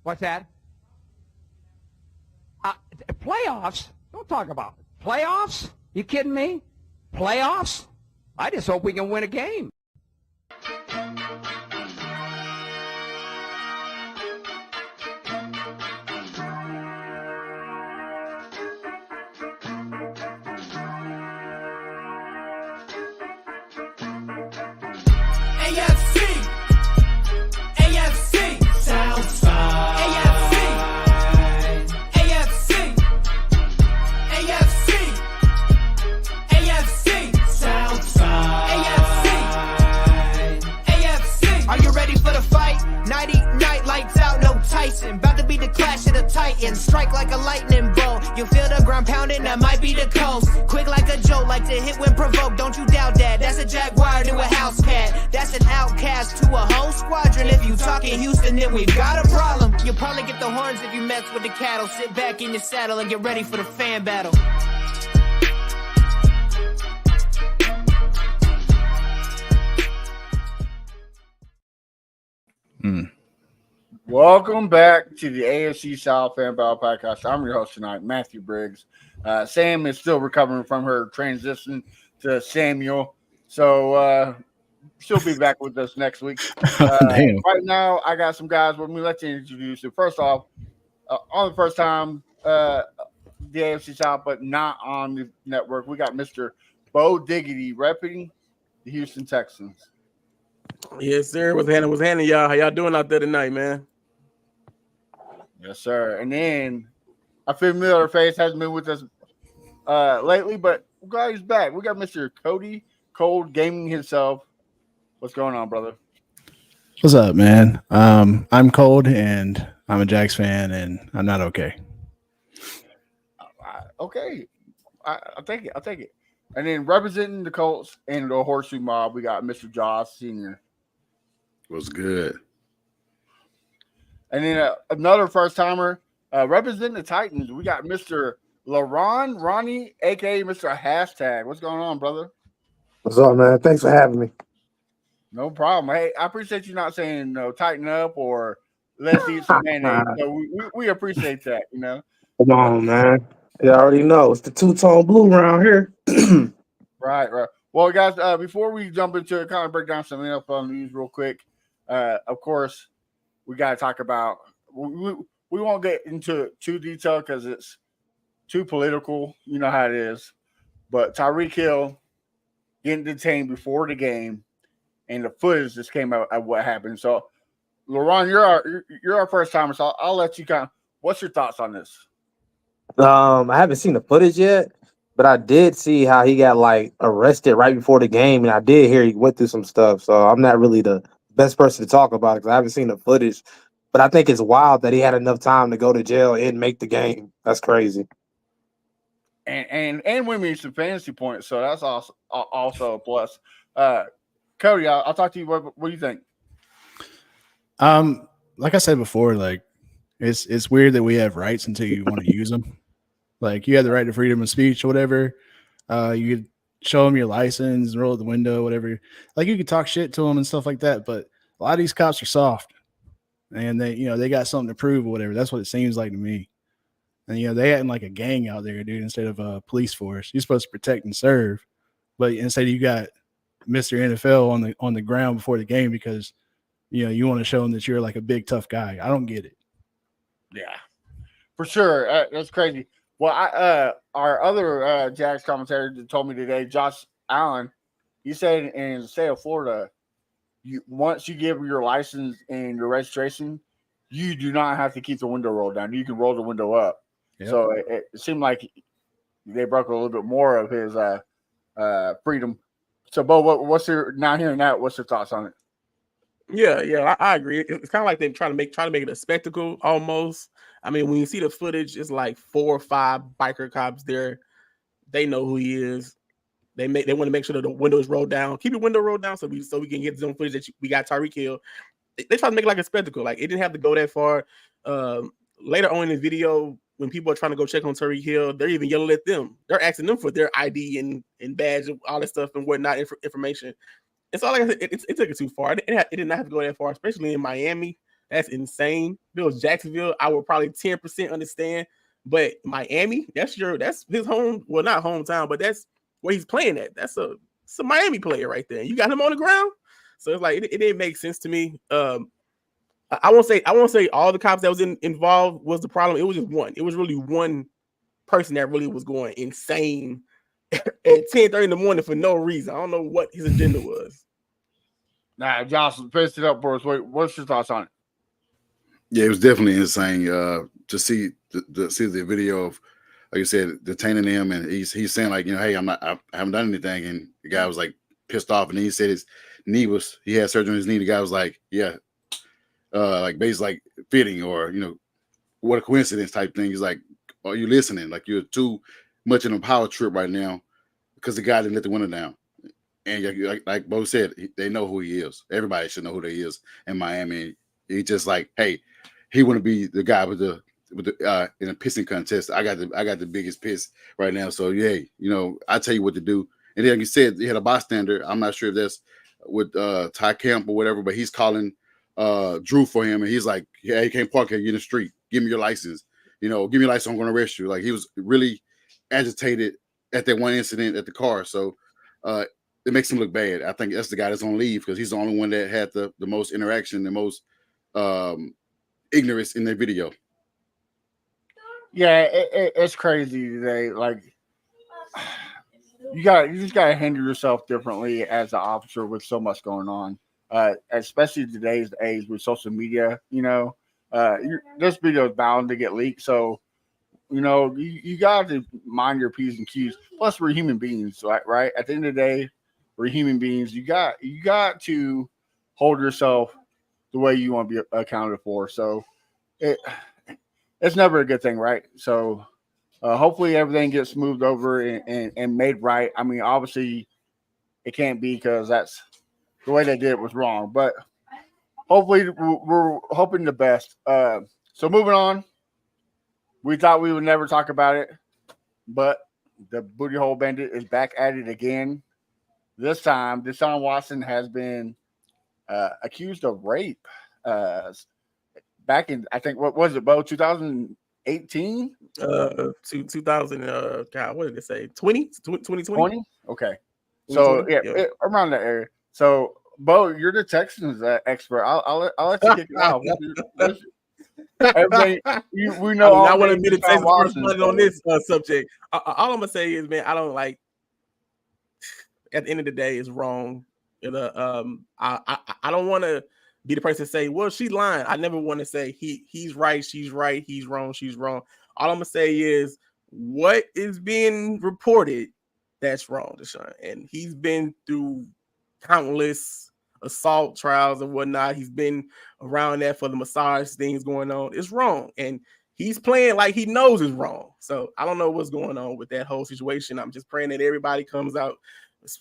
What's that? Playoffs? Don't talk about it. Playoffs? You kidding me? Playoffs? I just hope we can win a game. AFC South side. AFC South side. Are you ready for the fight? Nighty night, lights out, no Tyson. About to be the clash of the Titans. Strike like a lightning bolt. You feel the ground pounding, that might be the coast. Quick like a joke, like to hit when provoked. Don't you doubt that. That's a Jaguar to a house cat. That's an outcast to a whole squadron. If you talking Houston, then we've got a problem. You'll probably get the horns if you mess with the cattle. Sit back in your saddle and get ready for the fan battle. Welcome back to the AFC South Fan Battle Podcast. I'm your host tonight, Matthew Briggs. Sam is still recovering from her transition to Samuel, so she'll be back with us next week. Right now, I got some guys with me. Let's introduce you. First off, on the first time, the AFC South, but not on the network, we got Mr. Bo Diggity repping the Houston Texans. Yes, sir. What's happening, y'all? How y'all doing out there tonight, man? Yes, sir. And then a familiar face hasn't been with us lately, but we're glad he's back. We got Mr. Cody Cold Gaming himself. What's going on, brother? What's up, man? I'm Cold, and I'm a Jags fan, and I'm not okay. Okay. I'll take it. I'll take it. And then representing the Colts and the Horseshoe Mob, we got Mr. Josh Sr. What's good? And then another first-timer representing the Titans, we got Mr. LaRon Ronnie, a.k.a. Mr. Hashtag. What's going on, brother? What's up, man? Thanks for having me. No problem. Hey, I appreciate you not saying tighten up or let's eat some mayonnaise. So we appreciate that, you know. Come on, man. You already know it's the two-tone blue around here. Right. Well, guys, before we jump into it, kind of break down some NFL news real quick. Of course, we got to talk about. We won't get into too detail because it's too political. You know how it is. But Tyreek Hill getting detained before the game, and the footage just came out of what happened. So, LaRon, you're our first timer, so I'll let you kind of. What's your thoughts on this? I haven't seen the footage yet, but I did see how he got arrested right before the game, and I did hear he went through some stuff. So I'm not really the best person to talk about it because I haven't seen the footage. But I think it's wild that he had enough time to go to jail and make the game. That's crazy. And win me some fantasy points, so that's also a plus. Cody, I'll talk to you. What do you think? Like I said before, it's weird that we have rights until you want to use them. Like, you have the right to freedom of speech or whatever. You could show them your license, roll out the window, whatever. Like, you could talk shit to them and stuff like that. But a lot of these cops are soft, and they got something to prove or whatever. That's what it seems like to me. And they acting like a gang out there, dude, instead of a police force. You're supposed to protect and serve, but instead you got Mr. NFL on the ground before the game because you want to show them that you're like a big tough guy. I don't get it. Yeah, for sure. That's crazy. Well, our other Jags commentator told me today, Josh Allen, he said in the state of Florida, once you give your license and your registration, you do not have to keep the window rolled down. You can roll the window up. Yep. So it seemed like they broke a little bit more of his freedom. So, Bo, what's your thoughts on it? Yeah, I agree. It's kind of like they're trying to make it a spectacle almost. I mean, when you see the footage, it's like 4 or 5 biker cops there. They know who he is. They want to make sure that the window is rolled down. Keep your window rolled down so we can get some footage that we got Tyreek Hill. They try to make it like a spectacle. Like, it didn't have to go that far. Later on in the video, when people are trying to go check on Tyreek Hill, they're even yelling at them. They're asking them for their ID and badge and all that stuff and information. And so, like I said, it took it too far. It did not have to go that far, especially in Miami. That's insane. If it was Jacksonville, I would probably 10% understand. But Miami, that's his home. Well, not hometown, but that's where he's playing at. That's a Miami player right there. You got him on the ground, so it's like it didn't make sense to me. I won't say all the cops that was involved was the problem. It was just one. It was really one person that really was going insane at 10:30 in the morning for no reason. I don't know what his agenda was. Nah, Josh, finish it up for us. What's your thoughts on it? Yeah, it was definitely insane to see the video of, like you said, detaining him, and he's saying like, hey, I haven't done anything, and the guy was like pissed off, and then he said his knee he had surgery on his knee. The guy was like, yeah, like basically like fitting, or what a coincidence type thing. He's like, are you listening? Like, you're too much in a power trip right now because the guy didn't let the window down. And like Bo said, they know who he is. Everybody should know who he is in Miami. He's just like, hey, he want to be the guy with the in a pissing contest. I got the biggest piss right now. So yeah, I tell you what to do. And then like you said, he had a bystander. I'm not sure if that's with Ty Camp or whatever, but he's calling Drew for him, and he's like, yeah, you can't park here. You're in the street. Give me your license. Give me your license. I'm going to arrest you. Like, he was really agitated at that one incident at the car. So it makes him look bad. I think that's the guy that's on leave because he's the only one that had the most interaction, the most ignorance in the video. Yeah, it's crazy today. Like, you just gotta handle yourself differently as an officer with so much going on. Especially today's age with social media. This video is bound to get leaked, so you got to mind your P's and Q's. Plus, we're human beings, right? At the end of the day, we're human beings. You got to hold yourself the way you want to be accounted for. So it's never a good thing, right? So hopefully everything gets moved over and made right. I mean, obviously it can't be because that's the way they did it was wrong, but hopefully we're hoping the best. So moving on, we thought we would never talk about it, but the booty hole bandit is back at it again. This time, Deshaun Watson has been accused of rape. Back in, I think, what was it, Bo? 2018? 2000. God, what did it say? 2020? 20? Okay. So yeah, around that area. So Bo, you're the Texans expert. I'll let you kick it off. Everybody, we know. I want to be the Texans person on this subject. All I'm gonna say is, man, I don't like. At the end of the day, it's wrong. I don't want to be the person to say, well, she's lying. I never want to say he's right, she's right, he's wrong, she's wrong. All I'm gonna say is what is being reported, that's wrong, Deshaun. And he's been through countless assault trials and whatnot. He's been around that for the massage things going on. It's wrong. And he's playing like he knows it's wrong. So I don't know what's going on with that whole situation. I'm just praying that everybody comes out,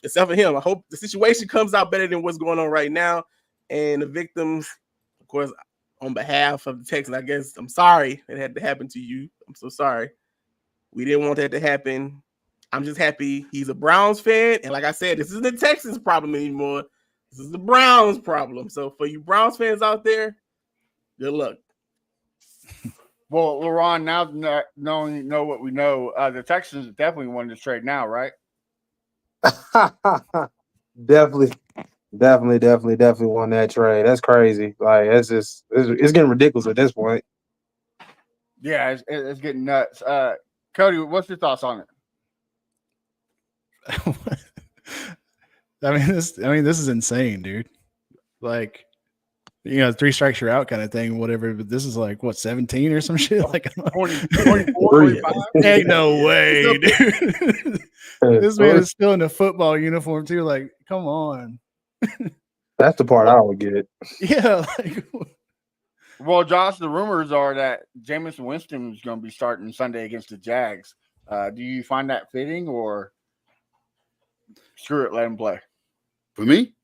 except for him. I hope the situation comes out better than what's going on right now. And the victims, of course, on behalf of the Texans, I guess I'm sorry it had to happen to you. I'm so sorry. We didn't want that to happen. I'm just happy he's a Browns fan. And like I said, this isn't the Texans problem anymore. This is the Browns problem. So for you Browns fans out there, good luck. Well, LeRon, now knowing what we know, the Texans definitely won this trade now, right? Definitely won that trade. That's crazy. Like, it's getting ridiculous at this point. Yeah, it's getting nuts. Cody, what's your thoughts on it? This is insane, dude. Like, 3 strikes you're out kind of thing, whatever. But this is like what, 17 or some shit? Like 24, 25? Ain't no way, dude. This man is still in a football uniform too. Like, come on. That's the part I don't get. Yeah. Well, Josh, the rumors are that Jameis Winston is going to be starting Sunday against the Jags. Do you find that fitting, or screw it, let him play? For me?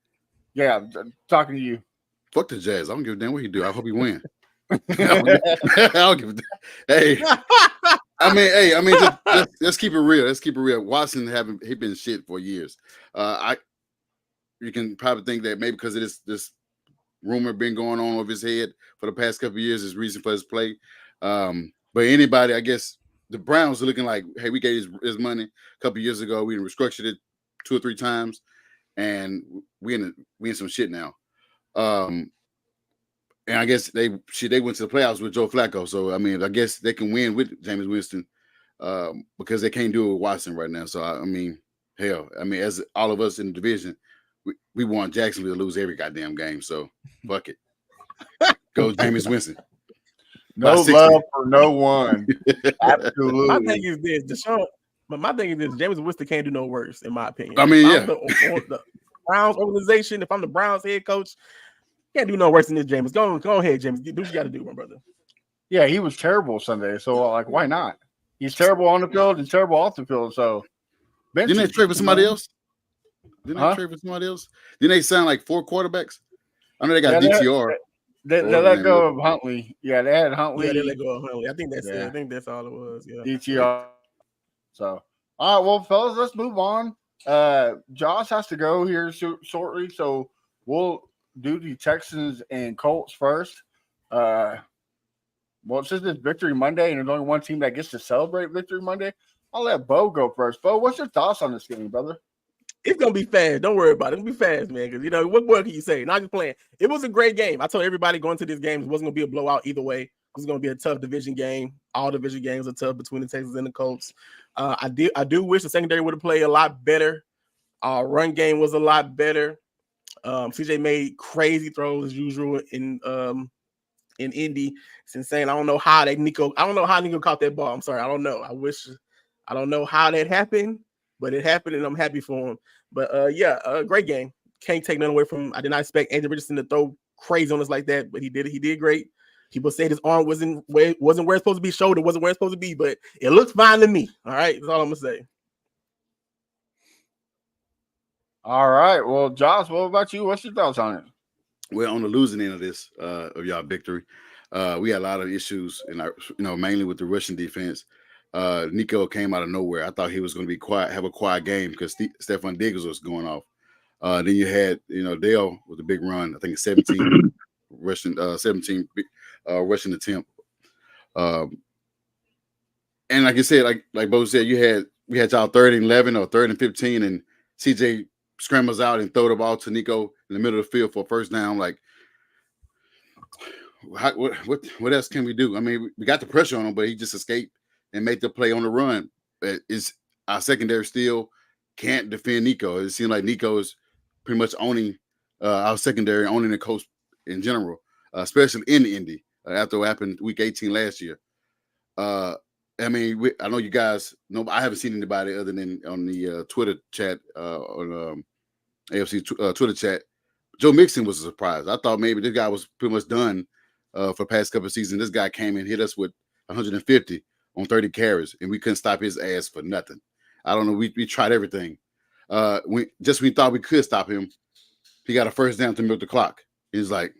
Yeah, talking to you. Fuck the Jazz. I don't give a damn what he do. I hope he win. I don't give a damn. Hey. I mean, let's keep it real. Let's keep it real. Watson he been shit for years. You can probably think that maybe because of this rumor been going on over his head for the past couple of years is reason for his play. But anybody, I guess the Browns are looking like, hey, we gave his money a couple of years ago. We restructured it 2 or 3 times, and we in some shit now. And I guess they went to the playoffs with Joe Flacco. So I mean, I guess they can win with Jameis Winston because they can't do it with Watson right now. So I mean, hell, I mean, as all of us in the division, we want Jacksonville to lose every goddamn game. So fuck it, go Jameis Winston. No love for no one. Absolutely. My thing is this, Deshaun. But my thing is this: Jameis Winston can't do no worse, in my opinion. I mean, yeah. The Browns organization. If I'm the Browns head coach, can't do no worse than this, Jameis. Go ahead, Jameis. Do what you got to do, my brother. Yeah, he was terrible Sunday. So like, why not? He's terrible on the field and terrible off the field. So didn't they trade for somebody else? Didn't they sign like 4 quarterbacks? I know they got DTR. They let go of Huntley. Yeah, they had Huntley. Yeah, they let go of Huntley. I think that's it. I think that's all it was. Yeah. DTR. So, all right, well, fellas, let's move on. Josh has to go here shortly, so we'll do the Texans and Colts first. Well, since it's Victory Monday and there's only one team that gets to celebrate Victory Monday, I'll let Bo go first. Bo, what's your thoughts on this game, brother? It's gonna be fast. Don't worry about it. It'll be fast, man. Because what more can you say? Not just playing. It was a great game. I told everybody going to this game it wasn't gonna be a blowout either way. It was gonna be a tough division game. All division games are tough between the Texans and the Colts. I do wish the secondary would have played a lot better. Our run game was a lot better. CJ made crazy throws as usual in Indy. It's insane. I don't know how Nico caught that ball. I'm sorry. I don't know. I don't know how that happened. But it happened, and I'm happy for him. But great game. Can't take nothing away from him. I did not expect Anthony Richardson to throw crazy on us like that, but he did. He did great. People said his arm wasn't where it's supposed to be, shoulder wasn't where it's supposed to be, but it looks fine to me. All right, that's all I'm gonna say. All right. Well, Josh, what about you? What's your thoughts on it? Well, on the losing end of this, of y'all victory, we had a lot of issues, mainly with the Russian defense. Nico came out of nowhere. I thought he was going to be quiet, have a quiet game because Stephon Diggs was going off. Then you had, Dale with a big run. I think 17 Russian attempt. And like you said, like Bo said, we had y'all 3rd and 11 or 3rd and 15, and CJ scrambles out and throw the ball to Nico in the middle of the field for a first down. Like, what else can we do? I mean, we got the pressure on him, but he just escaped and made the play on the run. Is our secondary still can't defend Nico? It seems like Nico is pretty much owning our secondary, owning the coach in general, especially in Indy after what happened week 18 last year. I mean, I know you guys know. I haven't seen anybody other than on the Twitter chat on AFC Twitter chat. Joe Mixon was a surprise. I thought maybe this guy was pretty much done for the past couple of seasons. This guy came and hit us with 150 on 30 carries, and we couldn't stop his ass for nothing. I don't know. We tried everything. We thought we could stop him. He got a first down to milk the clock. He's like,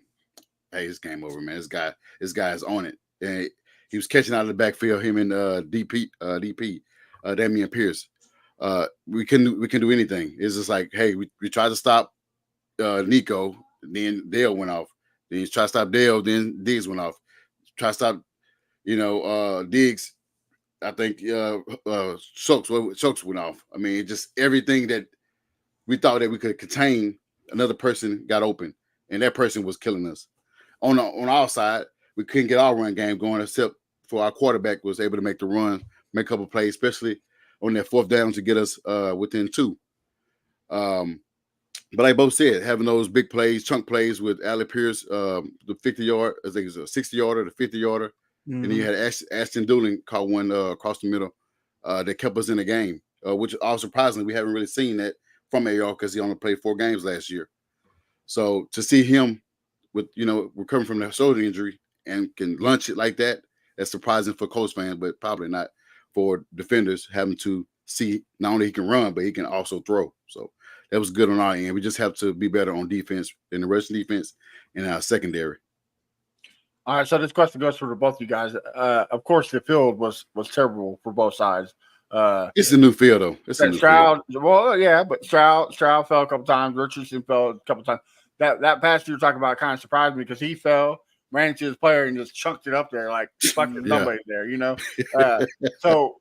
hey, it's game over, man. This guy is on it. And he was catching out of the backfield, him and DP, Damian Pierce. We couldn't do anything. It's just like, hey, we tried to stop Nico, then Dale went off. Then he tried to stop Dale, then Diggs went off. Try to stop, Diggs. I think Schultz went off. I mean, just everything that we thought that we could contain, another person got open, and that person was killing us. On our side, we couldn't get our run game going, except for our quarterback was able to make the run, make a couple plays, especially on that 4th down to get us within 2. But like both said, having those big plays, chunk plays with Alec Pierce, the 50-yard, I think it was a 60-yarder, the 50-yarder. Mm-hmm. And you had Ashton Doolin caught one across the middle that kept us in the game, which all surprisingly, we haven't really seen that from AR because he only played 4 games last year. So to see him with, recovering from that shoulder injury and can launch it like that, that's surprising for Colts fans, but probably not for defenders having to see not only he can run, but he can also throw. So that was good on our end. We just have to be better on defense in the Russian defense and our secondary. All right, so this question goes for both of you guys. Of course, the field was terrible for both sides. It's a new field, though. It's a new Stroud, field. Well, yeah, but Stroud fell a couple times. Richardson fell a couple times. that pass you were talking about kind of surprised me because he fell, ran into his player, and just chunked it up there like fucking somebody there, you know. So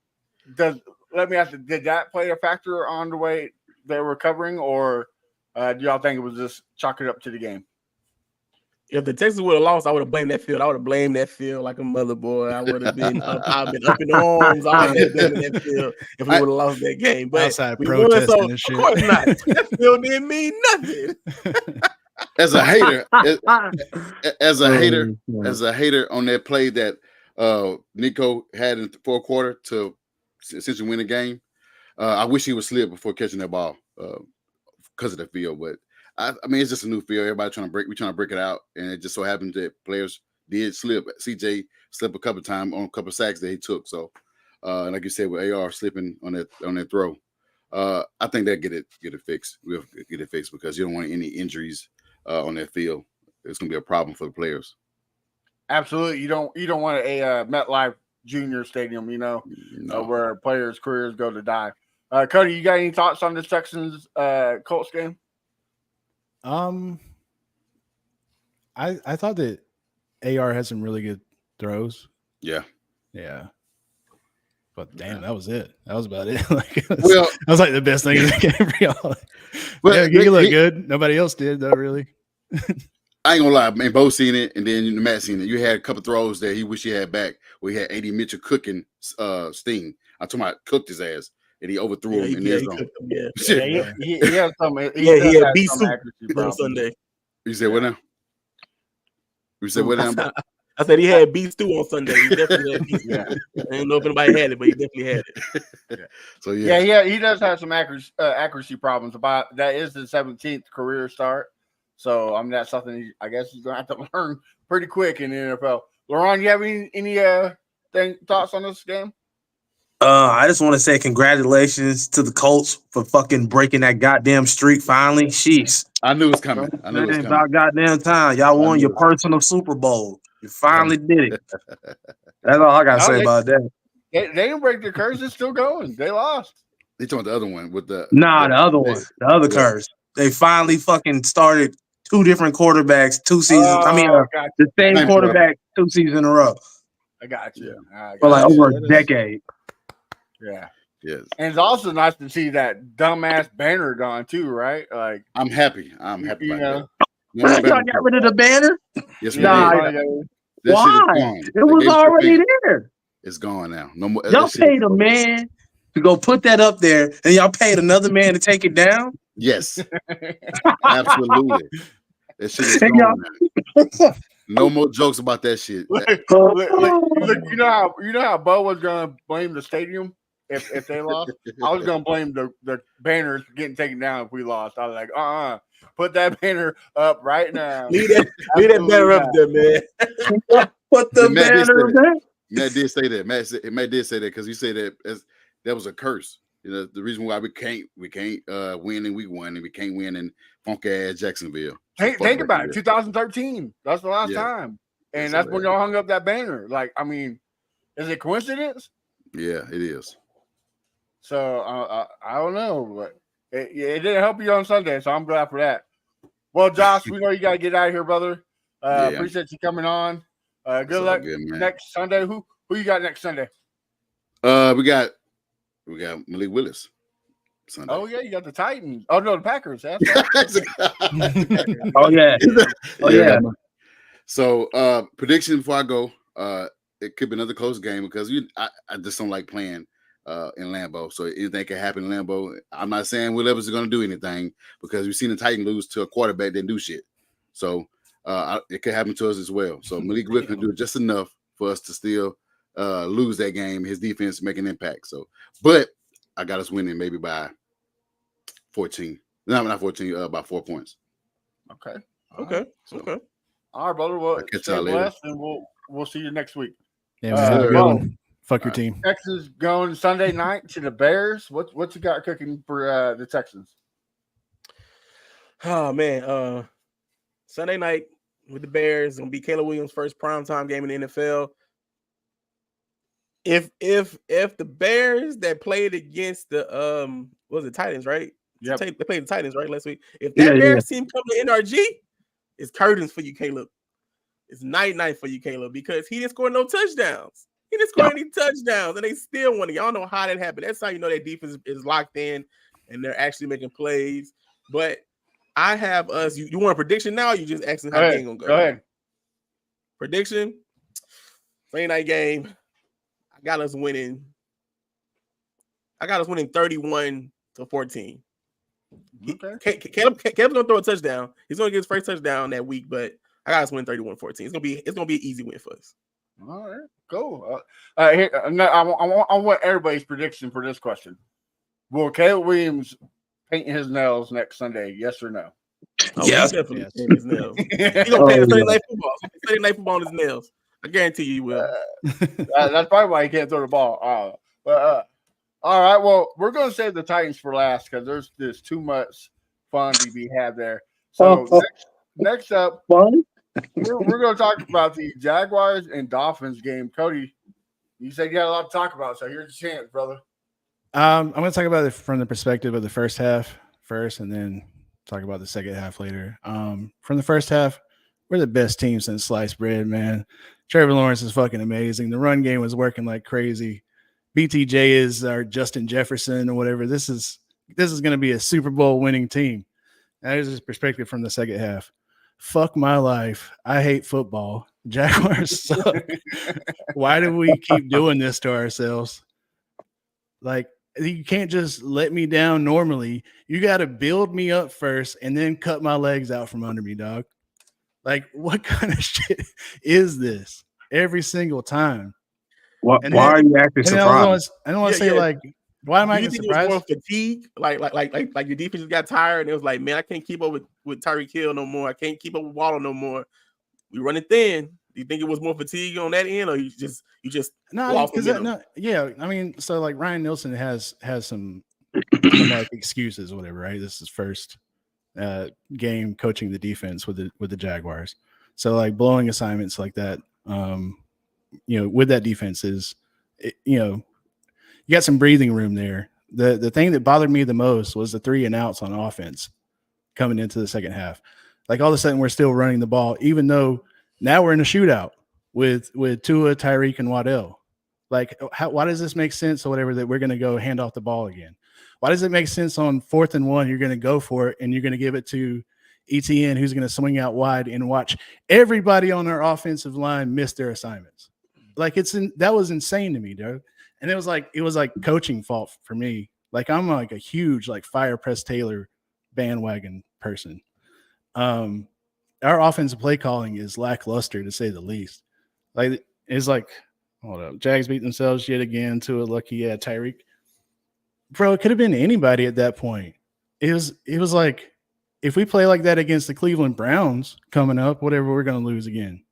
let me ask you, did that play a factor on the way they were covering, or do y'all think it was just chalk it up to the game? If the Texans would have lost, I would have blamed that field. I would have blamed that field like a mother boy. I would have been I've been up in arms all day blaming that field if we would have lost that game. But outside we protesting won, so and shit. of course not. That field didn't mean nothing. As a hater, as a hater on that play that Nico had in the fourth quarter to essentially win the game, I wish he would slip before catching that ball because of the field. But I mean, it's just a new field. Everybody we're trying to break it out, and it just so happens that players did slip. CJ slipped a couple of times on a couple of sacks that he took. So, like you said, with AR slipping on that throw, I think that get it fixed. We'll get it fixed because you don't want any injuries on that field. It's gonna be a problem for the players. Absolutely, you don't want a MetLife Junior Stadium, you know, where players' careers go to die. Cody, you got any thoughts on the Texans Colts game? I thought that AR had some really good throws. Yeah. But damn, that was it. That was about it. That was like the best thing in the game for y'all. But you look good. Nobody else did though, really. I ain't gonna lie, man. Bo seen it, and then Matt seen it. You had a couple throws that he wish he had back. Where he had A.D. Mitchell cooking Sting. I told him I cooked his ass, and he overthrew him in the end zone. He had some. He had beat soup on Sunday. You said what now? You said what now? I said he had beef stew on Sunday. He definitely had beef. I don't know if anybody had it, but he definitely had it. So he does have some accuracy problems. About that is the 17th career start. So I mean that's something I guess he's gonna have to learn pretty quick in the NFL. Laurent, you have any thoughts on this game? I just want to say congratulations to the Colts for fucking breaking that goddamn streak finally. Sheesh. I knew it was coming. About goddamn time. Y'all won your personal Super Bowl. You finally did it. That's all I gotta say about that. They didn't break the curse. It's still going. They lost. They talking the other one with the the other one. The other curse. They finally fucking started two different quarterbacks 2 seasons. The same quarterback 2 seasons in a row. I got you. For like over a decade. Yeah. Yes. And it's also nice to see that dumbass banner gone too, right? Like I'm happy. I'm happy about that. Y'all got rid of the banner? Yes, we did. Why? It was already there. It's gone now. No more. Y'all paid a man to go put that up there, and y'all paid another man to take it down? Yes. Absolutely. That shit is gone now. No more jokes about that shit. Look, you know how Bo was gonna blame the stadium if they lost? I was gonna blame the banners getting taken down if we lost. I was like, put that banner up right now. Leave that banner up there, man. Put the banner there. Matt did say that. Matt did say that because he said that was a curse. You know, the reason why we can't win in week 1 and we can't win in funky ass Jacksonville. Think about it. 2013. That's the last time. And that's when y'all hung up that banner. Like, I mean, is it coincidence? Yeah, it is. So I don't know, but it didn't help you on Sunday, so I'm glad for that. Well, Josh, we know you got to get out of here, brother. Appreciate you coming on. Good luck next Sunday. Who you got next Sunday? We got Malik Willis. Sunday. Oh yeah, you got the Titans. Oh no, the Packers. Oh yeah. So prediction before I go, it could be another close game because I just don't like playing in Lambeau. So anything can happen in Lambeau. I'm not saying Will Levis is going to do anything because we've seen the Titans lose to a quarterback that didn't do shit. So it could happen to us as well. So Malik Willis can do just enough for us to still lose that game. His defense make an impact. So, but I got us winning maybe by 14. No, not 14. By 4 points. Okay. Okay. All right, brother. Well, stay blessed, and we'll see you next week. Yeah, fuck your team. Texans going Sunday night to the Bears. What you got cooking for the Texans? Oh man, Sunday night with the Bears gonna be Caleb Williams' first primetime game in the NFL. If the Bears that played against the was it Titans, right? Yeah, they played the Titans right last week. If that Bears team come to NRG, It's curtains for you, Caleb. It's night for you, Caleb, because he didn't score no touchdowns. He didn't score any touchdowns, and they still won. Y'all know how that happened. That's how you know that defense is locked in, and they're actually making plays. But I have us. You want a prediction now? Or you just asking how the game gonna go? Go ahead. Prediction. Sunday night game. I got us winning 31-14. Okay. Caleb's gonna throw a touchdown. He's gonna get his first touchdown that week, but I got us win 31-14. It's gonna be an easy win for us. All right, cool. Here, I want everybody's prediction for this question. Will Caleb Williams paint his nails next Sunday? Yes or no? Oh, yeah, definitely paint his nails. He's gonna paint Sunday night football. Sunday night football on his nails. I guarantee you he will. That's probably why he can't throw the ball. All right. Well, we're gonna save the Titans for last because there's too much fun to be had there. So next up, we're going to talk about the Jaguars and Dolphins game. Cody, you said you had a lot to talk about, so here's your chance, brother. I'm going to talk about it from the perspective of the first half first, and then talk about the second half later. From the first half, we're the best team since sliced bread, man. Trevor Lawrence is fucking amazing. The run game was working like crazy. BTJ is our Justin Jefferson or whatever. This is going to be a Super Bowl winning team. That is his perspective from the second half. Fuck my life. I hate football. Jaguars suck. Why do we keep doing this to ourselves? Like, you can't just let me down normally. You got to build me up first and then cut my legs out from under me, dog. Like, what kind of shit is this every single time? Why are you acting surprised? I don't want to say like, why am I acting surprised? It was more fatigue, like your defense got tired, and it was like, man, I can't keep up with Tyreek Hill no more. I can't keep up with Waddle no more. We running thin. Do you think it was more fatigue on that end, or you just lost momentum? I mean, so like Ryan Nielsen has some like excuses or whatever, right? This is his first game coaching the defense with the Jaguars. So like blowing assignments like that, with that defense is, you got some breathing room there. The thing that bothered me the most was the 3 and outs on offense coming into the second half. Like all of a sudden we're still running the ball, even though now we're in a shootout with Tua, Tyreek, and Waddell. Like, why does this make sense or whatever that we're going to go hand off the ball again? Why does it make sense on 4th and 1 you're going to go for it and you're going to give it to ETN, who's going to swing out wide and watch everybody on our offensive line miss their assignments? Like that was insane to me, dude. And it was like coaching fault for me. Like I'm like a huge like Fire Press Taylor bandwagon person. Our offensive play calling is lackluster to say the least. Like it's like, hold up, Jags beat themselves yet again to a lucky Tyreek. Bro, it could have been anybody at that point. It was like if we play like that against the Cleveland Browns coming up, whatever, we're gonna lose again.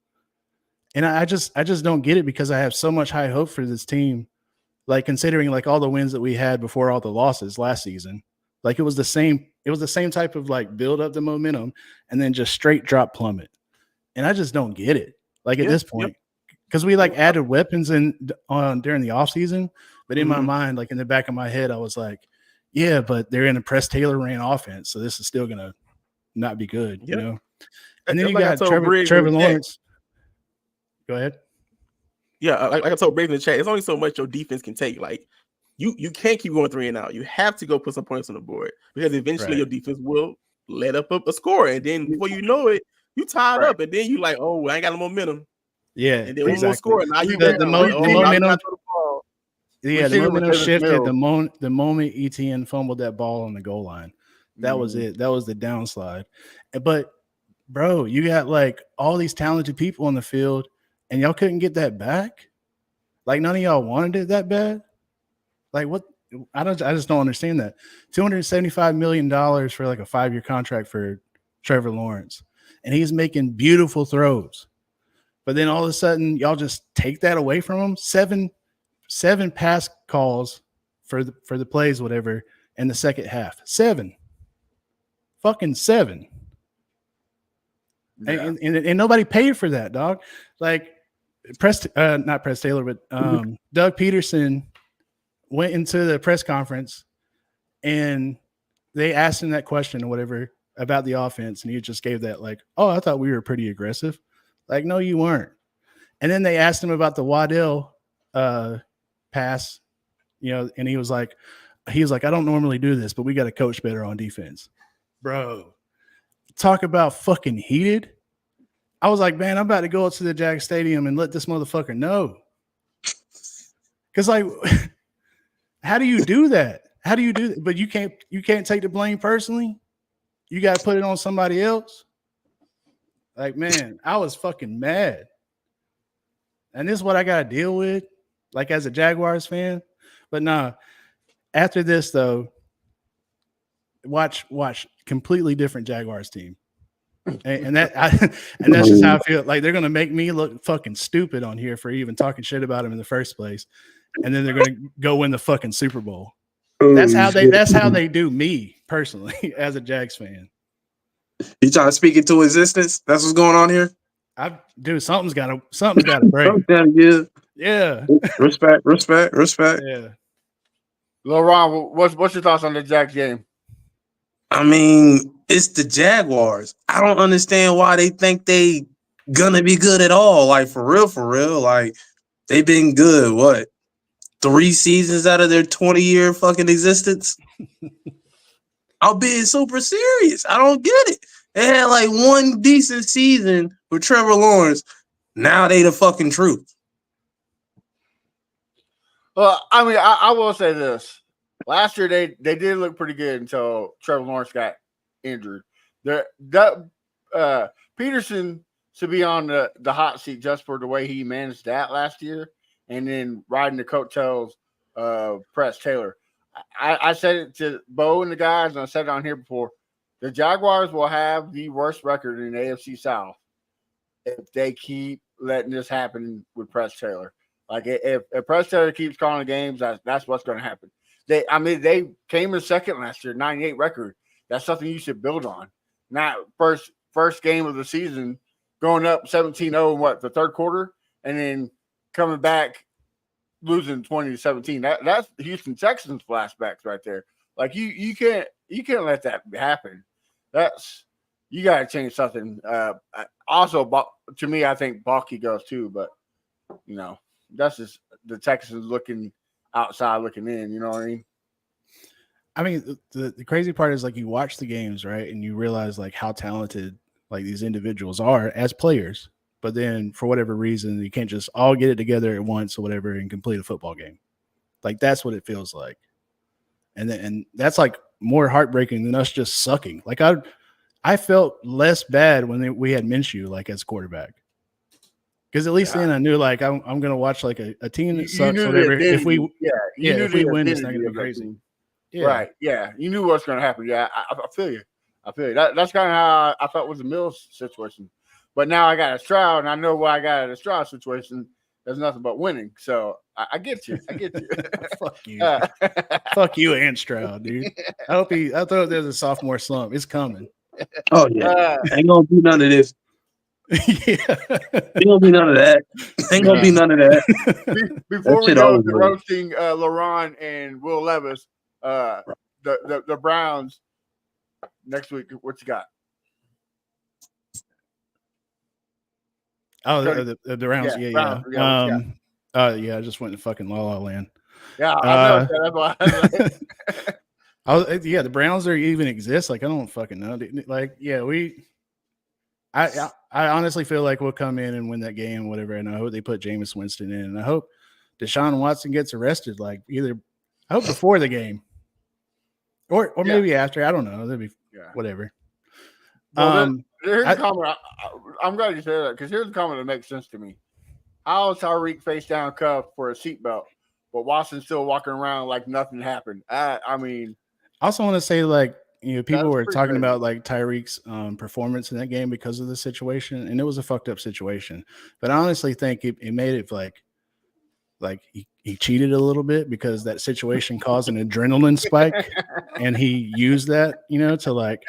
And I just don't get it because I have so much high hope for this team. Like considering like all the wins that we had before all the losses last season, like it was the same type of like build up the momentum and then just straight drop plummet. And I just don't get it. Like at this point, because we like added weapons during the offseason, but in my mind, like in the back of my head, I was like, yeah, but they're in a Press Taylor ran offense, so this is still gonna not be good, you know. And then you got Trevor Lawrence. Go ahead. Yeah, like I told Briggs in the chat, it's only so much your defense can take. Like you can't keep going 3 and out. You have to go put some points on the board because eventually your defense will let up a score, and then before you know it, you tied up, and then you like, oh, I ain't got no momentum. Yeah, and then one more score, and now you the momentum. Yeah, the momentum shifted the moment ETN fumbled that ball on the goal line. That was it. That was the downslide. But bro, you got like all these talented people on the field, and y'all couldn't get that back. Like none of y'all wanted it that bad. Like what? I just don't understand that. $275 million for like a 5-year contract for Trevor Lawrence, and he's making beautiful throws. But then all of a sudden, y'all just take that away from him. Seven pass calls for the plays, whatever, in the second half. 7. Fucking 7. Yeah. And nobody paid for that, dog. Like not Press Taylor, but Doug Peterson went into the press conference and they asked him that question or whatever about the offense, and he just gave that like, oh, I thought we were pretty aggressive. Like, no, you weren't. And then they asked him about the Waddell pass, and he was like, I don't normally do this, but we got to coach better on defense. Bro, talk about fucking heated. I was like, man, I'm about to go up to the Jag Stadium and let this motherfucker know. Because, like, how do you do that? How do you do that? But you can't take the blame personally. You got to put it on somebody else. Like, man, I was fucking mad. And this is what I got to deal with, like, as a Jaguars fan. But nah, after this, though, watch completely different Jaguars team. And that's just how I feel. Like, they're going to make me look fucking stupid on here for even talking shit about them in the first place. And then they're going to go win the fucking Super Bowl. That's how they do me personally as a Jags fan. You trying to speak into existence? That's what's going on here. Something's got to break. Yeah. Respect. Yeah. Lil Ron, what's your thoughts on the Jags game? I mean, it's the Jaguars. I don't understand why they think they gonna be good at all. Like, for real. Like, they've been good, what, 3 seasons out of their 20-year fucking existence? I'm being super serious. I don't get it. They had like 1 decent season with Trevor Lawrence. Now they the fucking truth. Well, I mean, I will say this. Last year, they did look pretty good until Trevor Lawrence got injured. Peterson should be on the hot seat just for the way he managed that last year, and then riding the coattails of Press Taylor. I said it to Bo and the guys, and I said it on here before. The Jaguars will have the worst record in the AFC South if they keep letting this happen with Press Taylor. Like, if Press Taylor keeps calling the games, that's what's going to happen. They came in second last year, 98 record. That's something you should build on. Not first game of the season, going up 17-0 in the third quarter, and then coming back losing 20-17. That's Houston Texans flashbacks right there. Like, you can't let that happen. You got to change something. Also, to me, I think Balky goes too, but that's just the Texans looking outside, looking in. You know what I mean? I mean, the crazy part is, like, you watch the games, right, and you realize like how talented like these individuals are as players. But then for whatever reason, you can't just all get it together at once or whatever and complete a football game. Like, that's what it feels like. And that's like more heartbreaking than us just sucking. Like, I felt less bad when we had Minshew like as quarterback. Because at least then I knew, like, I'm going to watch like a team that sucks, whatever. If we win, it's not going to be crazy. Yeah. Right. Yeah. You knew what's going to happen. Yeah. I feel you. That's kind of how I felt with the Mills situation. But now I got a Stroud, and I know what I got at a Stroud situation. There's nothing but winning. So I get you. Fuck you. Fuck you and Stroud, dude. I thought there's a sophomore slump. It's coming. Oh, yeah. Ain't going to be none of this. Yeah. Ain't going to be none of that. Ain't going to be none of that. Before we go to roasting LaRon and Will Levis, the Browns next week, what you got? Oh, the Browns, yeah. I just went to fucking La La Land. Yeah, I know. That's why. The Browns are even exist. Like, I don't fucking know. Like, yeah, I honestly feel like we'll come in and win that game, whatever. And I hope they put Jameis Winston in, and I hope Deshaun Watson gets arrested. Like, I hope before the game, or maybe after. I don't know. That'd be whatever. Well, here's a comment. I'm glad you said that, because here's a comment that makes sense to me. How is Tyreek face down cuffed for a seatbelt, but Watson's still walking around like nothing happened? I mean, I also want to say, like, people were talking about like Tyreek's performance in that game because of the situation, and it was a fucked up situation. But I honestly think it made it like he cheated a little bit, because that situation caused an adrenaline spike, and he used that, to like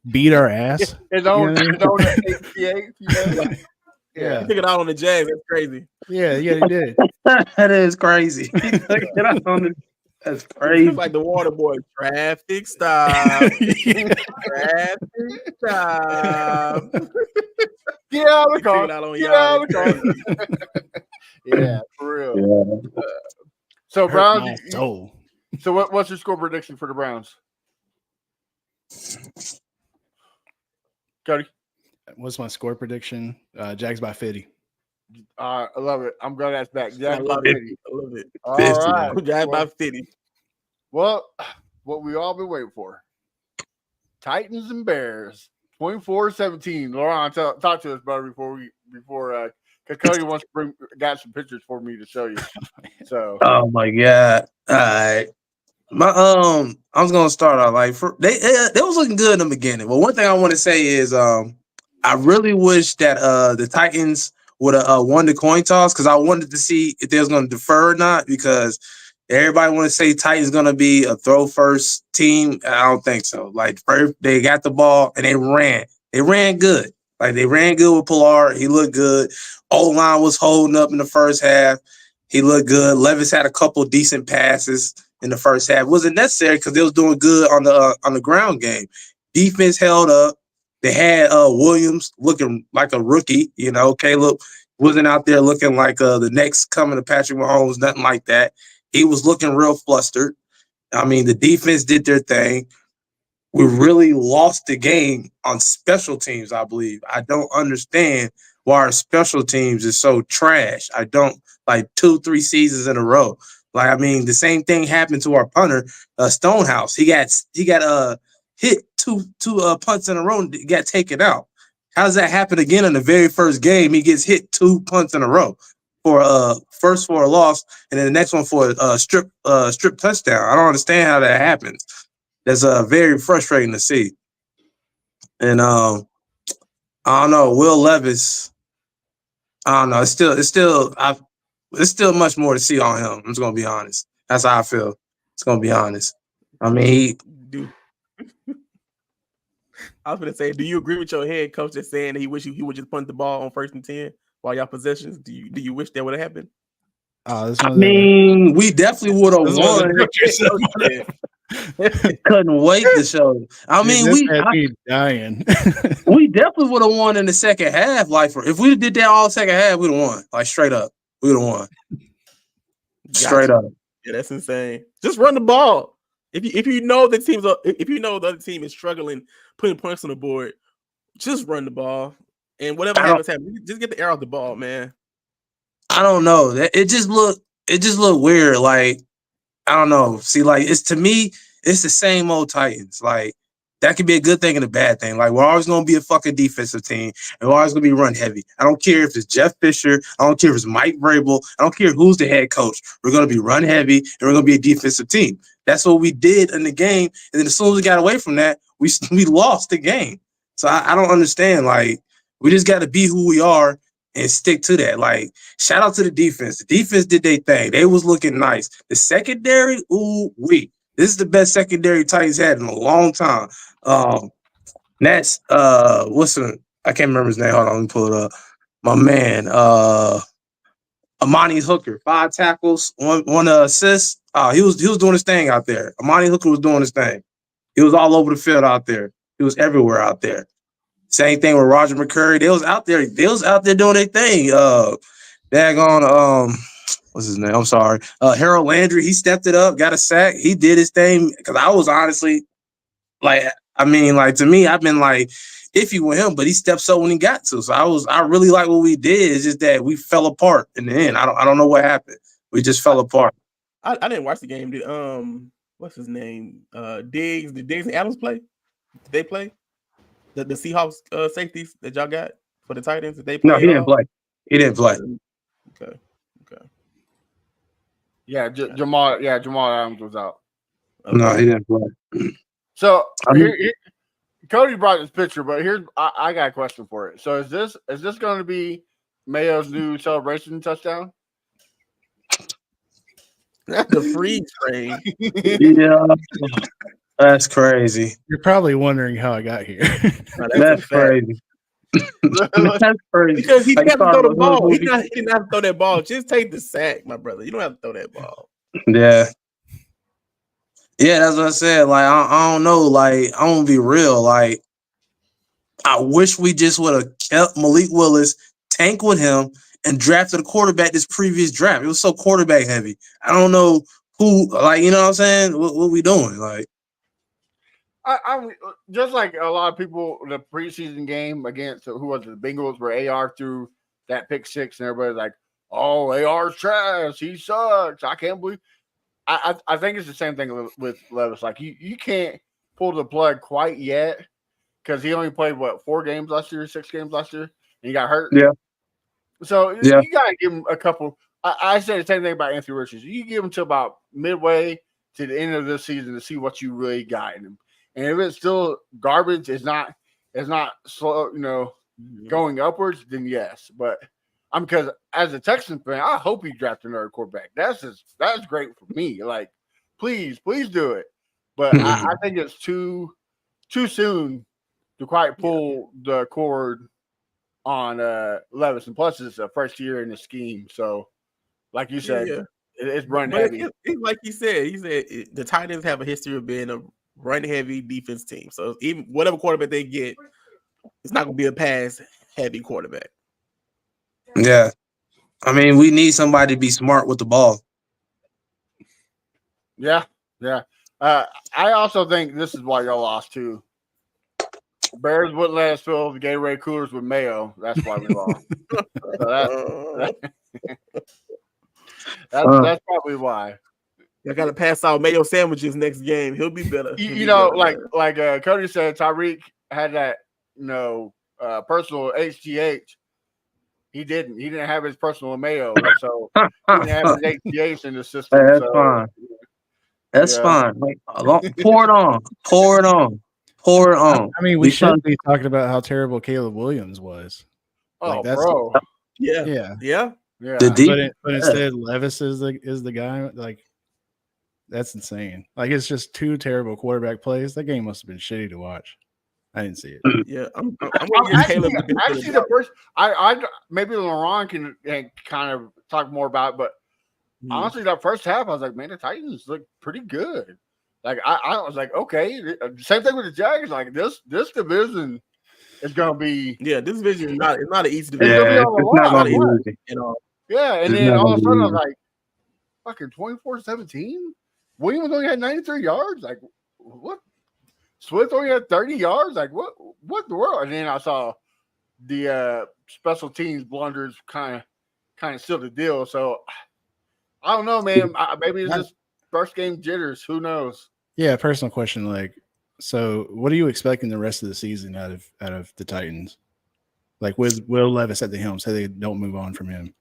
beat our ass. His own HGH, Yeah. He took it out on the Jags. That's crazy. Yeah, he did. That is crazy. That's crazy. It's like the water boy. Traffic stop. Traffic stop. Get out of the car. Figured out on Get y'all. out of the That's car. crazy. Yeah, for real. Yeah. So Hurt Browns. my soul. So what's your score prediction for the Browns? Cody. What's my score prediction? Jags by 50. I love it. I'm glad that's back. I Jags love by it. 50. I love it. All 50. right. Jags by Well, 50. well, what we all been waiting for. Titans and Bears. 24-17. Laurent, talk to us, brother, before Cody wants to got some pictures for me to show you. So Oh my god! All right, I was gonna start out like they was looking good in the beginning. But one thing I want to say is I really wish that the Titans would have won the coin toss because I wanted to see if they was gonna defer or not because everybody want to say Titans gonna be a throw first team. I don't think so. Like first, they got the ball and they ran. They ran good. Like they ran good with Pilar. He looked good. O-line was holding up in the first half. He looked good. Levis had a couple decent passes in the first half. It wasn't necessary because they was doing good on the ground game. Defense held up. They had Williams looking like a rookie. You know, Caleb wasn't out there looking like the next coming to Patrick Mahomes, nothing like that. He was looking real flustered. I mean, the defense did their thing. We really lost the game on special teams, I believe. I don't understand why our special teams is so trash. I don't like 2-3 seasons in a row. Like, I mean, the same thing happened to our punter, Stonehouse. He got hit two punts in a row and got taken out. How does that happen again in the very first game? He gets hit 2 punts in a row for first for a loss, and then the next one for a strip touchdown. I don't understand how that happens. That's very frustrating to see. And I don't know, Will Levis. I don't know. It's still much more to see on him. I'm just gonna be honest. That's how I feel. It's gonna be honest. I mean, I was going to say, do you agree with your head coach that's saying that he wish he would just punt the ball on 1st and 10 while y'all possessions? Do you wish that would have happened? I mean, we definitely would have won. Couldn't wait to show. I mean, dying. We definitely would have won in the second half. Like, if we did that all second half, we'd have won. Like straight up, we would have won. Straight up. Yeah, that's insane. Just run the ball. If you know the other team is struggling putting points on the board, just run the ball. And whatever happens, just get the air off the ball, man. I don't know. It just looked weird. Like, I don't know. See, like, to me, it's the same old Titans. Like, that could be a good thing and a bad thing. Like, we're always going to be a fucking defensive team, and we're always going to be run heavy. I don't care if it's Jeff Fisher. I don't care if it's Mike Vrabel. I don't care who's the head coach. We're going to be run heavy, and we're going to be a defensive team. That's what we did in the game. And then as soon as we got away from that, we lost the game. So I don't understand. Like, we just got to be who we are and stick to that. Like, shout out to the defense. The defense did their thing. They was looking nice. The secondary, this is the best secondary Titans had in a long time. That's I can't remember his name. Hold on, let me pull it up. My man, Amani Hooker, 5 tackles, one assist. He was doing his thing out there. Amani Hooker was doing his thing. He was all over the field out there. He was everywhere out there. Same thing with Roger McCurry. They was out there doing their thing. What's his name? I'm sorry. Harold Landry, he stepped it up, got a sack. He did his thing. Because I was honestly to me, I've been like iffy with him, but he steps up when he got to. So I really like what we did. It's just that we fell apart in the end. I don't know what happened. We just fell apart. I didn't watch the game. Did what's his name? Diggs. Did Diggs and Adams play? Did they play? The Seahawks safeties that y'all got for the Titans? Did they play? No, he didn't play. He didn't play. Okay. Yeah, Jamal Adams was out. Okay. No, he didn't play. So Cody brought this picture, but I got a question for it. So is this going to be Mayo's new celebration touchdown? The free trade. Yeah, that's crazy. You're probably wondering how I got here. That's crazy. That's crazy. Because he didn't have to throw the ball. He didn't have to throw that ball. Just take the sack, my brother. You don't have to throw that ball. Yeah. Yeah, that's what I said. Like, I don't know. Like, I'm gonna be real. Like, I wish we just would have kept Malik Willis, tank with him, and drafted a quarterback this previous draft. It was so quarterback heavy. I don't know who, like, you know what I'm saying? What we doing? Like, I'm just like a lot of people. The preseason game against who was it, the Bengals, where AR threw that pick six, and everybody's like, "Oh, AR's trash. He sucks. I can't believe." I think it's the same thing with Levis. Like you can't pull the plug quite yet because he only played 4 games last year, 6 games last year, and he got hurt. Yeah. So Yeah. you gotta give him a couple. I say the same thing about Anthony Richards. You give him to about midway to the end of this season to see what you really got in him. And if it's still garbage, it's not slow, going upwards, then yes. But because as a Texans fan, I hope he drafts another quarterback. That's great for me. Like, please do it. But I think it's too soon to quite pull the cord on Levis. And plus, it's a first year in the scheme. So, like you said, it's run heavy. It's like he said the Titans have a history of being a run heavy defense team. So even whatever quarterback they get, it's not going to be a pass heavy quarterback. Yeah. I mean, we need somebody to be smart with the ball. Yeah. I also think this is why y'all lost too. Bears wouldn't let us fill the Gatorade coolers with mayo. That's why we lost. So that's probably why. I got to pass out mayo sandwiches next game. He'll be better. Like Cody said, Tyreek had that, personal HGH. He didn't have his personal mayo, so he didn't have his HGH in the system. Hey, that's fine. That's fine. Like, pour it on. I mean, we shouldn't be talking about how terrible Caleb Williams was. Oh, bro. Yeah. But instead, Levis is the guy. Like, that's insane. Like, it's just 2 terrible quarterback plays. That game must have been shitty to watch. I didn't see it. Yeah, I'm going to give Caleb actually the first. I maybe LaRon can kind of talk more about it, but honestly, that first half, I was like, man, the Titans look pretty good. Like I was like, okay, same thing with the Jaguars. Like this division is going to be. Yeah, this division is not an easy division. Yeah, it's not going to be easy. Yeah, and then all of a sudden I was like, fucking 24-17. Williams only had 93 yards. Like what? Swift only had 30 yards. Like what the world? And then I saw the special teams blunders kind of seal the deal. So I don't know, man. Maybe it's just first game jitters. Who knows? Yeah, personal question. Like, so what are you expecting the rest of the season out of the Titans? Like, with Will Levis at the helm, say they don't move on from him.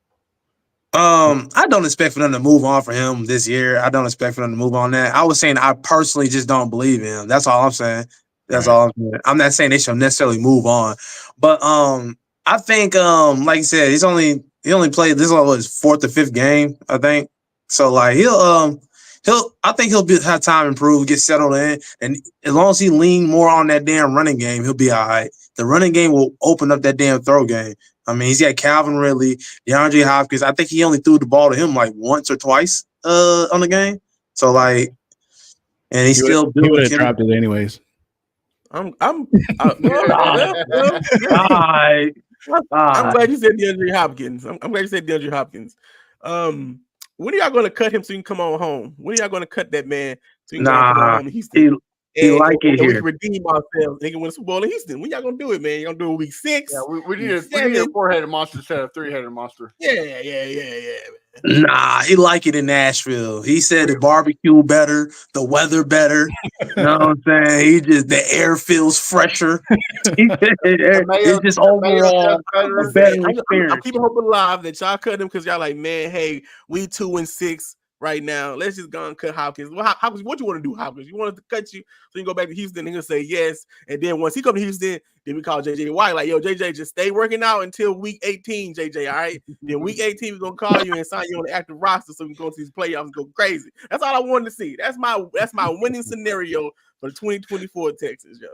I don't expect for them to move on for him this year. I don't expect for them to move on that. I was saying I personally just don't believe in him. That's all I'm saying. That's all I'm saying. I'm not saying they should necessarily move on. But I think like you said, he only played this was his 4th or 5th game, I think. So like I think he'll have time to improve, get settled in, and as long as he lean more on that damn running game, he'll be all right. The running game will open up that damn throw game. I mean, he's got Calvin Ridley, DeAndre Hopkins. I think he only threw the ball to him like once or twice on the game. So like, and he still would have dropped it anyways. I'm glad you said DeAndre Hopkins. I'm glad you said DeAndre Hopkins. When are y'all going to cut him so you can come on home? When are y'all going to cut that man so you can come on home in Houston? He like it here. We can redeem ourselves. They can win a Super Bowl in Houston. When y'all going to do it, man? Y'all going to do it week 6? Yeah, we need a 4-headed monster instead of 3-headed monster. Yeah. Nah, he like it in Nashville. He said the barbecue better, the weather better. You know what I'm saying? The air feels fresher. It's just overall a better experience. I'm keeping hope alive that y'all cut him because y'all like, man, hey, we 2-6 right now. Let's just go and cut Hopkins. Well, Hopkins, what you want to do, Hopkins? You want us to cut you so you can go back to Houston and he'll say yes. And then once he come to Houston, then we call JJ White like, yo, JJ, just stay working out until week 18, JJ, all right? Then week 18, we're going to call you and sign you on the active roster so we can go to these playoffs and go crazy. That's all I wanted to see. That's my winning scenario for the 2024 Texans, yo.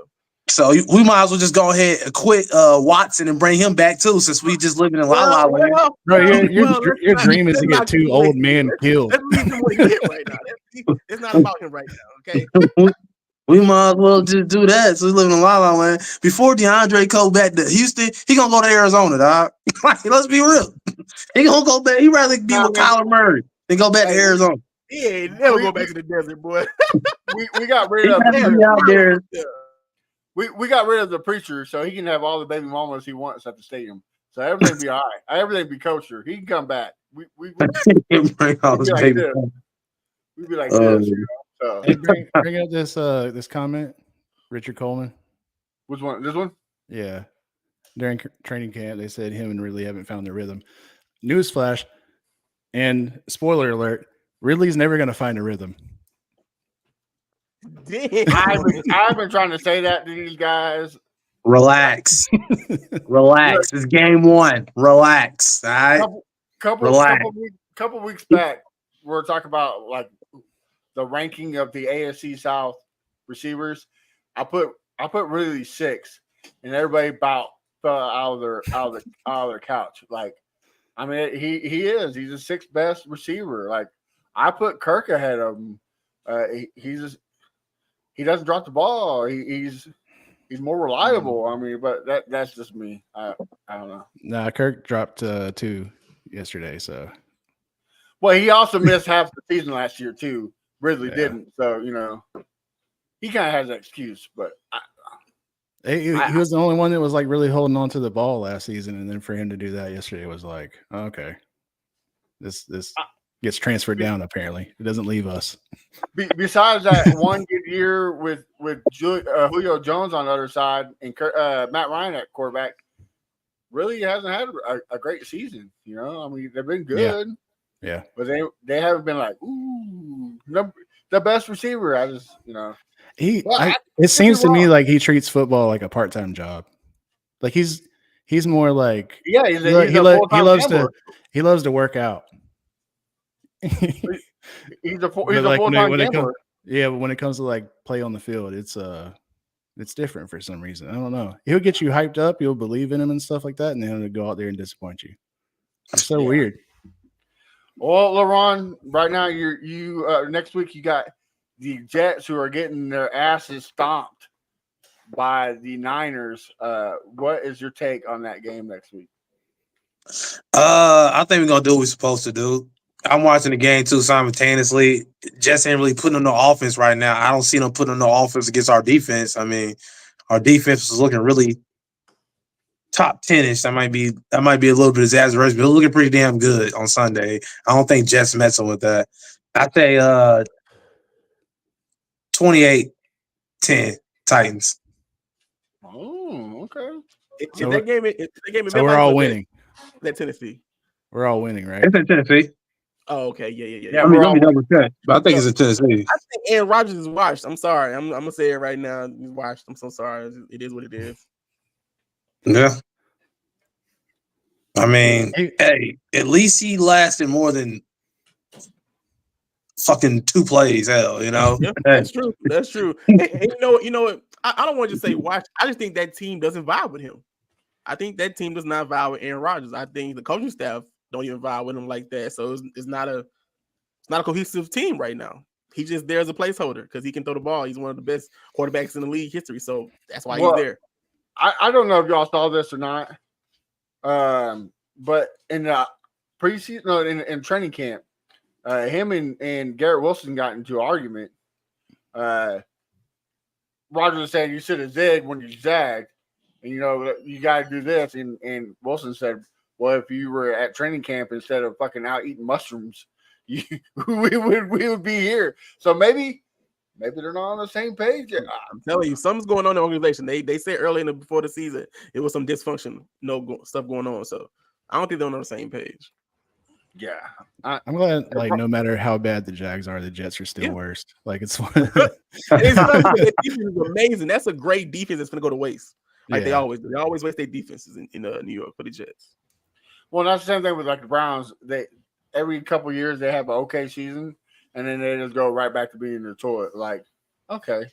So we might as well just go ahead and quit Watson and bring him back too, since we just living in La La Land. Bro, your dream is to get 2 old men killed. Let's leave him what he get right now. It's not about him right now. Okay. We might as well just do that. So he's living in La La Land. Before DeAndre go back to Houston, he gonna go to Arizona, dog. Like, let's be real. He gonna go back. He'd rather be with Kyler Murray than go back to Arizona. He ain't never go back to the desert, boy. We got rid He of got to be out there. we got rid of the preacher, so he can have all the baby mamas he wants at the stadium. So everything be all right. Everything be kosher. He can come back. We Bring all be his like baby. this. We'd be like this. You know? So Hey, bring up this comment, Richard Coleman. which one? This one? Yeah, during training camp, they said him and Ridley haven't found their rhythm. Newsflash, and spoiler alert: Ridley's never going to find a rhythm. I've been trying to say that to these guys. Relax. Relax. It's game one. Relax. All right. Couple weeks back, we were talking about like the ranking of the AFC South receivers. I put Ridley 6, and everybody about fell out of their couch. Like, I mean, he's the 6th best receiver. Like, I put Kirk ahead of him. He doesn't drop the ball. He's more reliable. I mean, but that's just me. I don't know. Nah, Kirk dropped 2 yesterday. So, well, he also missed half the season last year too. Ridley Yeah. didn't. So he kind of has an excuse. But he was the only one that was like really holding on to the ball last season, and then for him to do that yesterday was like, okay, this gets transferred down. Apparently, it doesn't leave us. Besides that one good year with Julio Jones on the other side and Matt Ryan at quarterback, really hasn't had a great season. You know, I mean, they've been good, Yeah. but they haven't been like, ooh, the best receiver. I just, you know, It seems to me like he treats football like a part-time job. Like he's more like he loves to work out. He's a But full-time gambler. But when it comes to like play on the field, it's different for some reason. I don't know. He'll get you hyped up, you'll believe in him and stuff like that, and then he'll go out there and disappoint you. It's so weird. Well, LeRon, right now you next week you got the Jets who are getting their asses stomped by the Niners. What is your take on that game next week? I think we're gonna do what we're supposed to do. I'm watching the game too simultaneously. Jets ain't really putting on no offense right now. I don't see them putting on no offense against our defense. I mean, our defense is looking really top 10-ish. That might be a little bit exaggerated, but looking pretty damn good on Sunday. I don't think Jets messing with that. I say 28-10 Titans. Oh, okay. If that game is So we're all winning. That Tennessee. We're all winning, right? It's in Tennessee. Oh, okay. Yeah. Yeah, I mean, let me double check, but I think it's in Tennessee. I think Aaron Rodgers is washed. I'm sorry. I'm gonna say it right now. He's washed. I'm so sorry. It is what it is. Yeah. I mean, hey, at least he lasted more than fucking 2 plays. Hell, you know. Yeah, that's true. That's true. And you know what? I don't want to just say watch. I just think that team doesn't vibe with him. I think that team does not vibe with Aaron Rodgers. I think the coaching staff don't even vibe with him like that. So it's not a cohesive team right now. He just there as a placeholder because he can throw the ball. He's one of the best quarterbacks in the league history. So that's why he's there. I don't know if y'all saw this or not. But in the preseason, in training camp, him and Garrett Wilson got into an argument. Rodgers was saying you should have zagged when you zagged, and you got to do this. And Wilson said, "Well, if you were at training camp instead of fucking out eating mushrooms, we would be here." So maybe they're not on the same page. I'm telling you, something's going on in the organization. They said early before the season it was some dysfunction, stuff going on. So I don't think they're on the same page. Yeah, I'm glad. Like, no matter how bad the Jags are, the Jets are still worst. Like, it's defense is amazing. That's a great defense that's gonna go to waste. Like they always do. They always waste their defenses in New York for the Jets. Well, that's the same thing with like the Browns. They every couple of years they have an okay season, and then they just go right back to being in the toilet. Like, okay,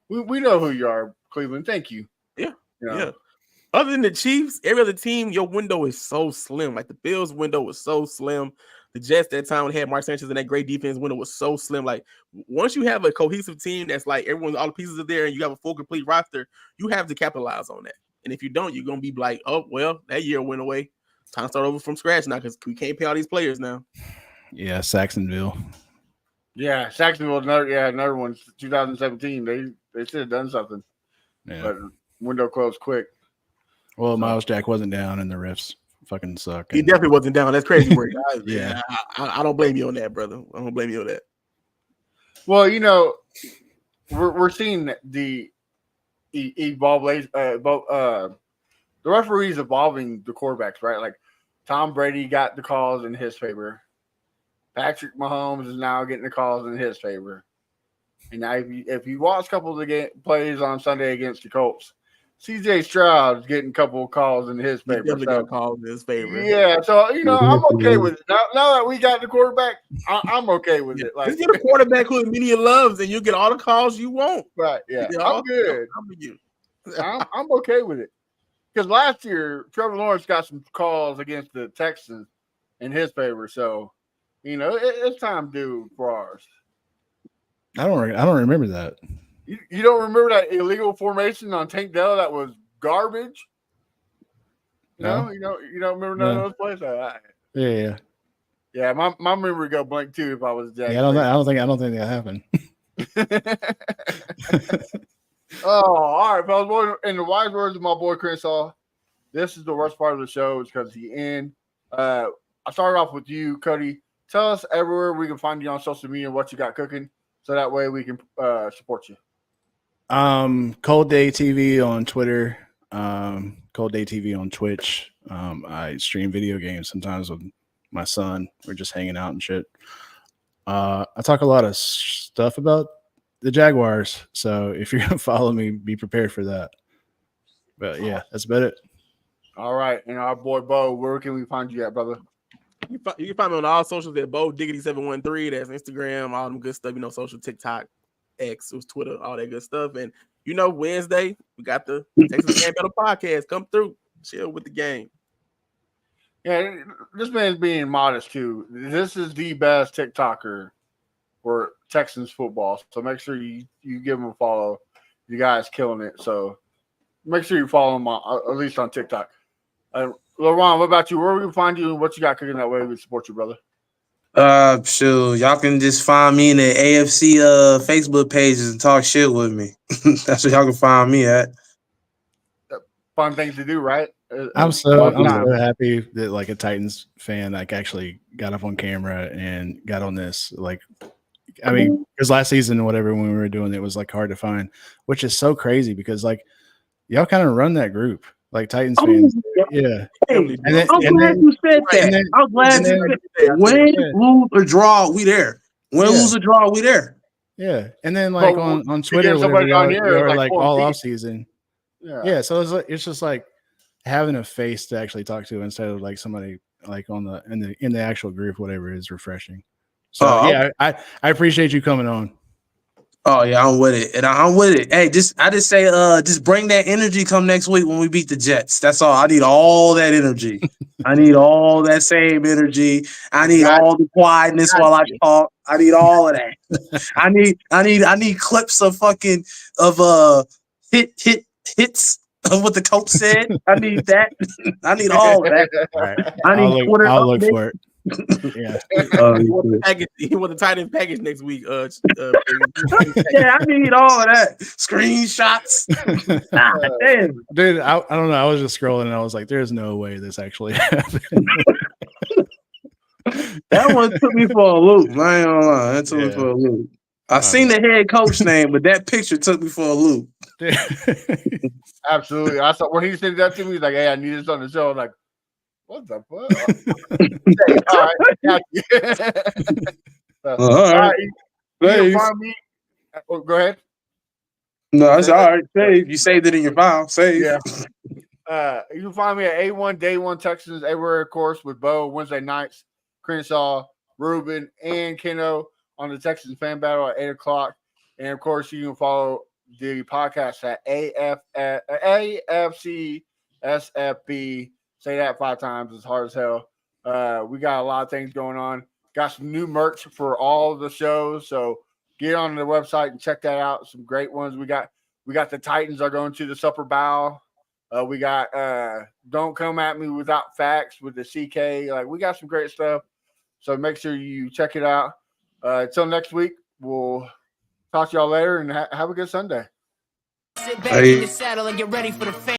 we know who you are, Cleveland. Thank you. Yeah, yeah. Other than the Chiefs, every other team, your window is so slim. Like the Bills' window was so slim. The Jets that time when they had Mark Sanchez and that great defense window was so slim. Like once you have a cohesive team that's like everyone, all the pieces are there, and you have a full complete roster, you have to capitalize on that. And if you don't, you're gonna be like, oh well, that year went away. Time to start over from scratch now because we can't pay all these players now. Yeah, Saxonville. Yeah, Saxonville, another one. 2017. They should have done something, Yeah. but window closed quick. Well, Miles Jack wasn't down, and the refs fucking suck. He definitely wasn't down. That's crazy work. Yeah. I don't blame you on that, brother. I don't blame you on that. Well, we're seeing the the referees evolving the quarterbacks, right? Like Tom Brady got the calls in his favor. Patrick Mahomes is now getting the calls in his favor. And now if you watch a couple of the plays on Sunday against the Colts, CJ Stroud's getting a couple of calls in his favor. Definitely got calls in his favor. Yeah, so I'm okay with it. Now that we got the quarterback, I'm okay with it. Like, just get a quarterback who the media loves, and you get all the calls you want. Right? Yeah, I'm good. I'm okay with it. Because last year, Trevor Lawrence got some calls against the Texans in his favor. So, it's time due for ours. I don't remember that. You don't remember that illegal formation on Tank Dell that was garbage? No. You don't remember none of those plays? Yeah. Yeah, my memory would go blank too if I was Jack. Yeah, I don't think that happened. Oh, all right, fellas. In the wise words of my boy Crenshaw, this is the worst part of the show. It's because the end. I started off with you, Cody. Tell us everywhere we can find you on social media, what you got cooking, so that way we can support you. Cold Day TV on Twitter. Cold Day TV on Twitch. I stream video games sometimes with my son. We're just hanging out and shit. I talk a lot of stuff about the Jaguars. So if you're gonna follow me, be prepared for that. But yeah, that's about it. All right, and our boy Bo, where can we find you at, brother? You can find me on all socials at Bo Diggity 713. That's Instagram, all them good stuff. Social, TikTok, X, was Twitter, all that good stuff. And Wednesday we got the Texas Game Battle podcast. Come through, chill with the game. Yeah, this man's being modest too. This is the best TikToker for Texans football. So make sure you give him a follow. You guys killing it. So make sure you follow him at least on TikTok. LaRon, what about you? Where we can find you and what you got cooking that way we support you, brother? Sure. Y'all can just find me in the AFC Facebook pages and talk shit with me. That's where y'all can find me at. Fun things to do, right? I'm so happy that like a Titans fan actually got up on camera and got on this. Because last season, whatever, when we were doing it was hard to find, which is so crazy because y'all kind of run that group. Like Titans fans, yeah. Hey, I'm glad you said that. I'm glad you said that. Win, lose, or draw, we there. Win, lose, or draw, we there. Yeah, and then on Twitter, whatever, all off season. Yeah. So it's just having a face to actually talk to instead of somebody on in the actual group, whatever, is refreshing. So I appreciate you coming on. Oh yeah, I'm with it, and I'm with it. Hey, I just say, just bring that energy. Come next week when we beat the Jets. That's all. I need all that energy. I need all that same energy. I need all the quietness while I talk. I need all of that. I need clips of hits of what the coach said. I need that. I need all of that. Right. I need I'll look for it. Yeah. He want the Titans package next week. Yeah, I need all of that. Screenshots. Damn. Dude, I don't know. I was just scrolling and I was like, there's no way this actually happened. That one took me for a loop. I ain't gonna lie. That took me for a loop. I seen the head coach name, but that picture took me for a loop. Absolutely. I saw when he said that to me, he's like, hey, I need this on the show. I'm like, what the fuck? All right. You can find me. Go ahead. No, it's all right. Save. You saved it in your file. Save. Yeah. You can find me at A1 Day One Texans everywhere, of course, with Bo Wednesday nights, Crenshaw, Ruben, and Keno on the Texans Fan Battle at 8:00. And of course, you can follow the podcast at AFC SFB. Say that 5 times. It's hard as hell. We got a lot of things going on. Got some new merch for all the shows. So get on the website and check that out. Some great ones. We got the Titans are going to the Supper Bowl. We got Don't Come At Me Without Facts with the CK. Like, we got some great stuff. So make sure you check it out. Until next week, we'll talk to y'all later and have a good Sunday. Sit back in the saddle and get ready for the